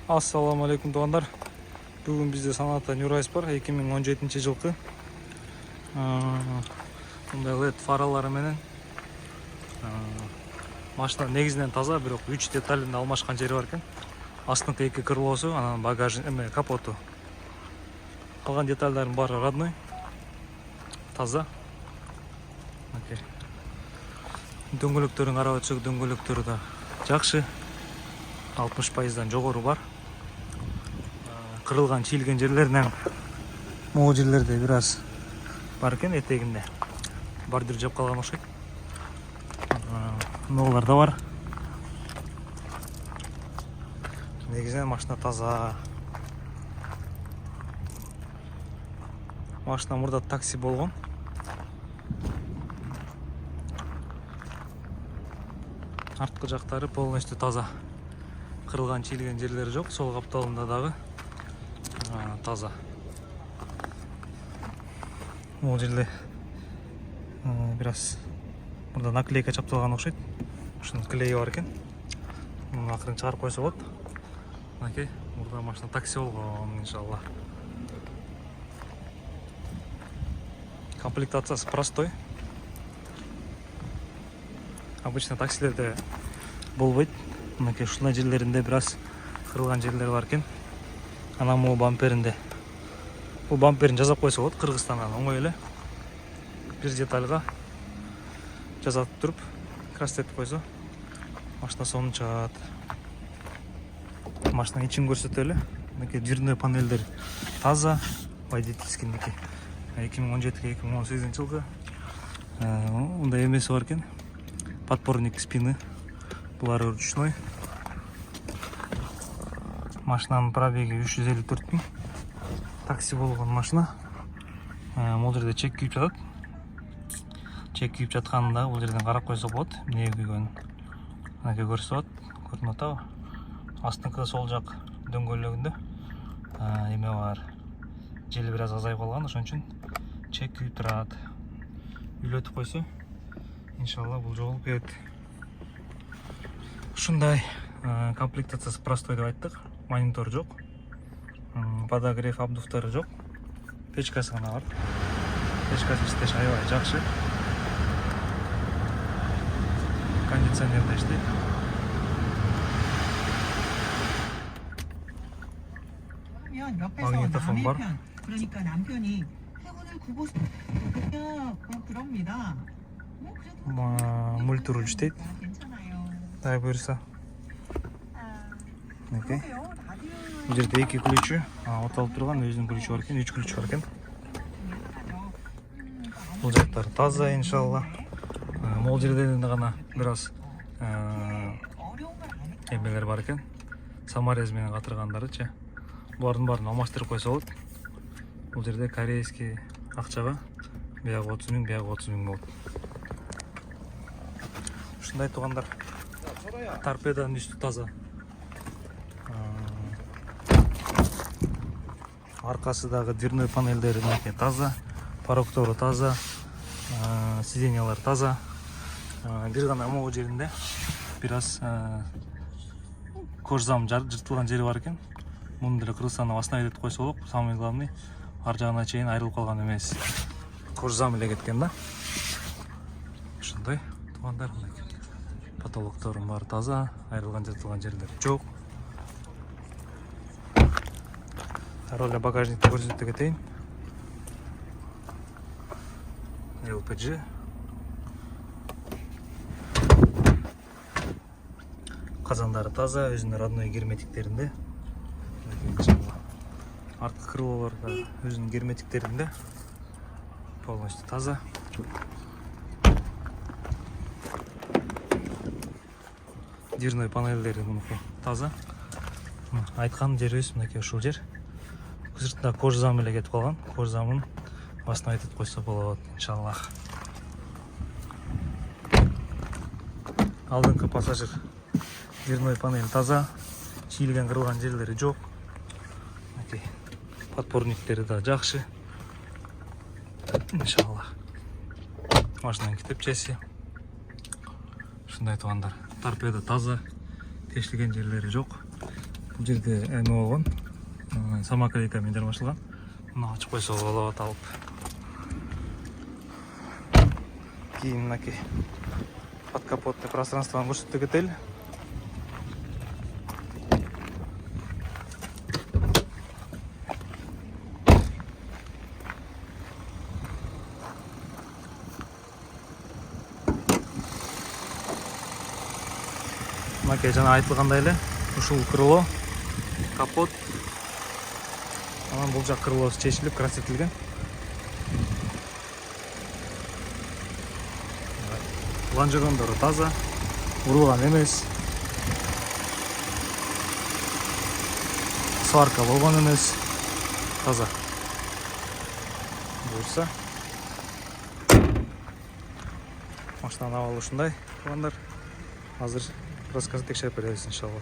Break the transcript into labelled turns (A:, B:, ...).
A: Assalamu alaikum туугандар. Бүгүн бизде санатта New Rise бар. 2017 жылкы. Мындай LED фаралары менен. Машина негизинен таза, бирок 3 деталин алмашкан жери бар экен. Астыңкы 2 крылоосу, анан багажы, капоту. Калган детальдардын баары родной. Таза. Дөңгөлөктөрүн карап өтсөк, дөңгөлөктөрү да жакшы. 60%дан жогору бар. Кырылган, чийилген жерлеринен могу жерлерде бир аз бар экен, этегинде. Бордюр жеп калган окшойт. Ноолар да бар. Негизинен машина таза. Машина мурда такси болгон. Арткы жактары полностью таза. Кырылган, чийилген жерлери жок. Сол капталында дагы таза. Могу жерде бир аз мурда наклейка чапталган окшойт. Ушунун клейи бар экен. Муну акырын чыгарып койсо болот. Мынакей, мурда машина такси болгон, иншалла. Комплектациясы простой. Обычно таксилерде болбойт. Мынакей ушундай жерлеринде бир аз кырылган жерлери бар экен. Анан могу бамперинде. Бул бамперин жасап койсо болот, Кыргызстандан оңой эле. Бир детальга жасатып туруп, крастетип койсо, машина сонун чыгат. Машинанын ичин көрсөтөлү. Мынакей дверной панелдер таза, водительскийники. 2017-2018 жылкы. Мындай эмеси бар экен. Подпорник спины. Булар ручной. Машинанын пробеги 354 000. Такси болгон машина. Бул жерде чек күйүп жатат. Чек күйүп жатканында бул жерден карап койсо болот. Эмне күйгөнүн. Мынакей көрсөтөт, көрүнүп атабы? Астыңкы сол жак дөңгөлөгүндө эме бар. Жели бир аз азайып калган, ошон үчүн чек күйүп турат. Үйлөтүп койсо, иншалла бул жолу кетет. Ушундай комплектациясы простой деп айттык. Монитор жок. Подогрев обдувтору жок. Печкасы гана бар. Печкасы иштеш аябай жакшы. Кондиционер да иштейт. Магнитофон бар.
B: 그러니까 남편이 태군을 구고 그럽니다.
A: Мультируль иштейт. Дай буюрса. Мынакей. Бул жерде 2 ключу, оталып турган өзүнүн ключу бар экен, 3 ключ бар экен. Бул жактар таза, иншалла. Могул жерде гана бир аз эмелер бар экен. Саморез менен катыргандарычы. Булардын баарын алмаштырып койсо болот. Бул жерде корейский акчага биягы 30 000, биягы 30 000 болот. Ушундай туугандар. Торпеданын үстү таза. Аркасы дагы дверной панелдери мынакей таза. Порогтору таза. Сиденьялар таза. Бир гана могу жеринде бир аз кожзам жыртылган жери бар экен. Муну деле Кыргызстанда восстановить койсо болот. Самый главный ар жагына чейин айрылып калган эмес. Кожзам эле кеткен да. Ушундай туугандар. Потолокторун баары таза, айрылган жыртылган жерлер жок. Роль багажникти көрсөтө кетейин. LPG. Казандары таза, өзүнүн родной герметиктеринде. Арткы крылолор да өзүнүн герметиктеринде. Полностью таза. Дверной панелдери мынакей таза. Айткан жерибиз мынакей ушул жер. Сыртында кожзам эле кетип калган. Кожзамын восстановить этип койсо болот, иншалла. Алдыңкы пассажир дверной панель таза. Чийилген, кырылган жерлери жок. Мынакей подпорниктери да жакшы. Иншалла. Машинанын китепчеси. Ушундай туугандар. Торпеда таза, тешилген жерлери жок. Бул жерде эме болгон. Самокрейка менен жармашылган. Мына ачып койсо болот алып. Кийин мынакей подкапотный пространствоны көрсөтүп кетели. Мынакей жана айтылгандай эле ушул крыло, капот. Анан бул жак крылосу чечилип, краситилген. Лонжерондору таза, урулган эмес. Сварка болгон эмес. Таза. Буюрса. Машинанын абалы ушундай. Азыр рассказы текшерип беребиз иншалла.